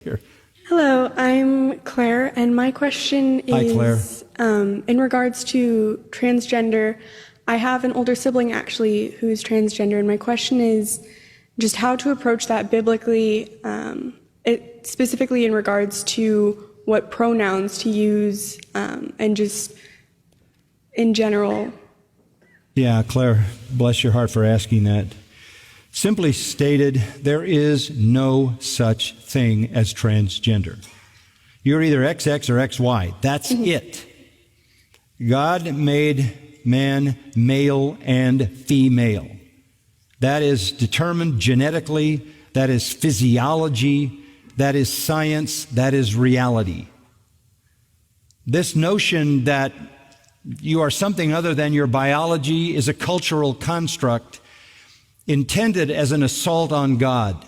here. Hello, I'm Claire, and my question is, Hi, Claire. In regards to transgender, I have an older sibling actually who's transgender, and my question is just how to approach that biblically, specifically in regards to what pronouns to use, and just in general. Yeah, Claire, bless your heart for asking that. Simply stated, there is no such thing as transgender. You're either XX or XY. That's it. God made man male and female. That is determined genetically. That is physiology. That is science. That is reality. This notion that you are something other than your biology is a cultural construct intended as an assault on God.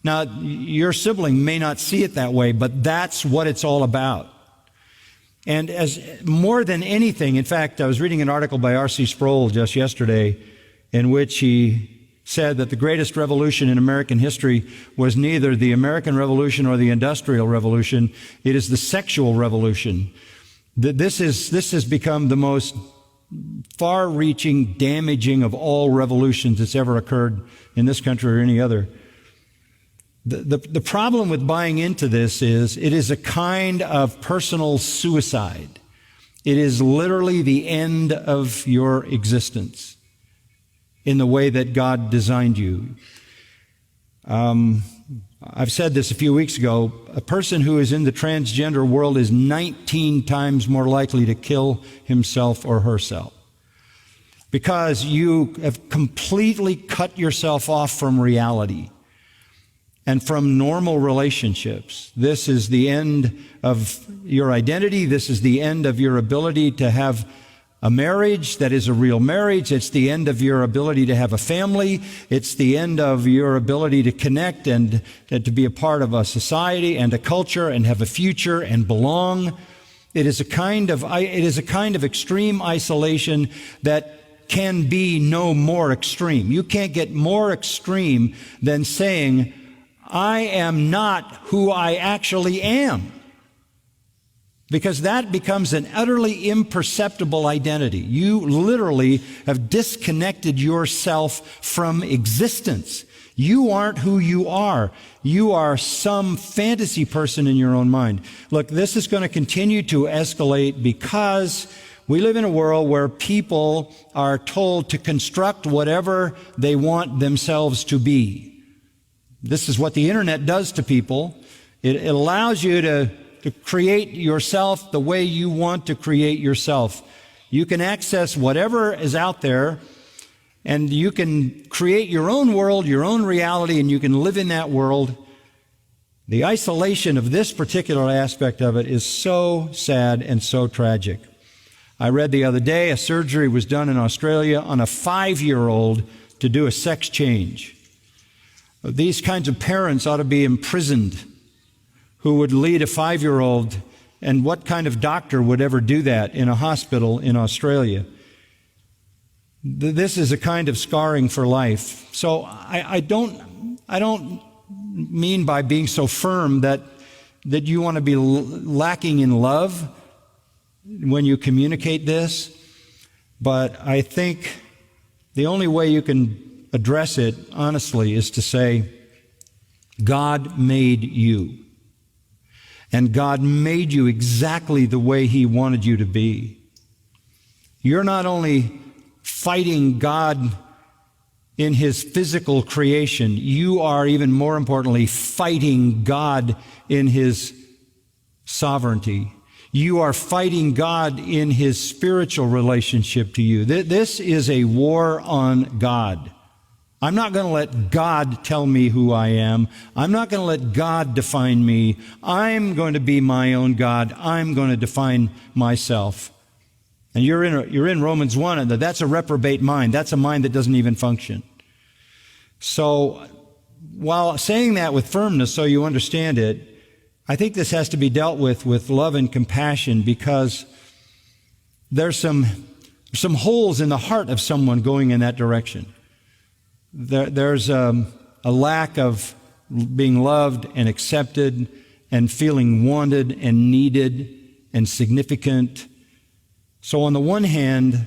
Now, your sibling may not see it that way, but that's what it's all about. And as more than anything, in fact, I was reading an article by R.C. Sproul just yesterday in which he said that the greatest revolution in American history was neither the American Revolution or the Industrial Revolution. It is the sexual revolution. This has become the most far-reaching, damaging of all revolutions that's ever occurred in this country or any other. The problem with buying into this is it is a kind of personal suicide. It is literally the end of your existence in the way that God designed you. I've said this a few weeks ago. A person who is in the transgender world is 19 times more likely to kill himself or herself because you have completely cut yourself off from reality and from normal relationships. This is the end of your identity. This is the end of your ability to have a marriage that is a real marriage. It's the end of your ability to have a family. It's the end of your ability to connect and to be a part of a society and a culture and have a future and belong. It is a kind of extreme isolation that can be no more extreme. You can't get more extreme than saying, I am not who I actually am. Because that becomes an utterly imperceptible identity. You literally have disconnected yourself from existence. You aren't who you are. You are some fantasy person in your own mind. Look, this is going to continue to escalate because we live in a world where people are told to construct whatever they want themselves to be. This is what the internet does to people. It allows you to create yourself the way you want to create yourself. You can access whatever is out there, and you can create your own world, your own reality, and you can live in that world. The isolation of this particular aspect of it is so sad and so tragic. I read the other day a surgery was done in Australia on a 5-year-old to do a sex change. These kinds of parents ought to be imprisoned, who would lead a 5-year-old, and what kind of doctor would ever do that in a hospital in Australia? This is a kind of scarring for life. So I don't mean by being so firm that you want to be lacking in love when you communicate this, but I think the only way you can address it honestly is to say, God made you. And God made you exactly the way He wanted you to be. You're not only fighting God in His physical creation, you are even more importantly fighting God in His sovereignty. You are fighting God in His spiritual relationship to you. This is a war on God. I'm not going to let God tell me who I am. I'm not going to let God define me. I'm going to be my own God. I'm going to define myself. And you're in Romans 1, and that's a reprobate mind. That's a mind that doesn't even function. So while saying that with firmness so you understand it, I think this has to be dealt with love and compassion, because there's some holes in the heart of someone going in that direction. There's a lack of being loved and accepted and feeling wanted and needed and significant. So on the one hand,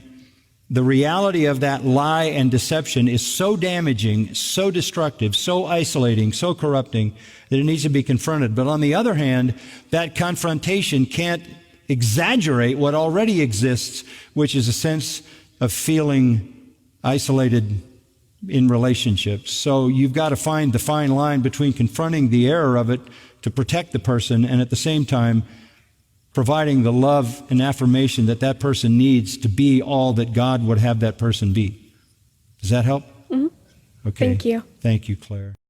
the reality of that lie and deception is so damaging, so destructive, so isolating, so corrupting that it needs to be confronted. But on the other hand, that confrontation can't exaggerate what already exists, which is a sense of feeling isolated in relationships. So you've got to find the fine line between confronting the error of it to protect the person and at the same time providing the love and affirmation that that person needs to be all that God would have that person be. Does that help? Mm-hmm. Okay. Thank you. Thank you, Claire.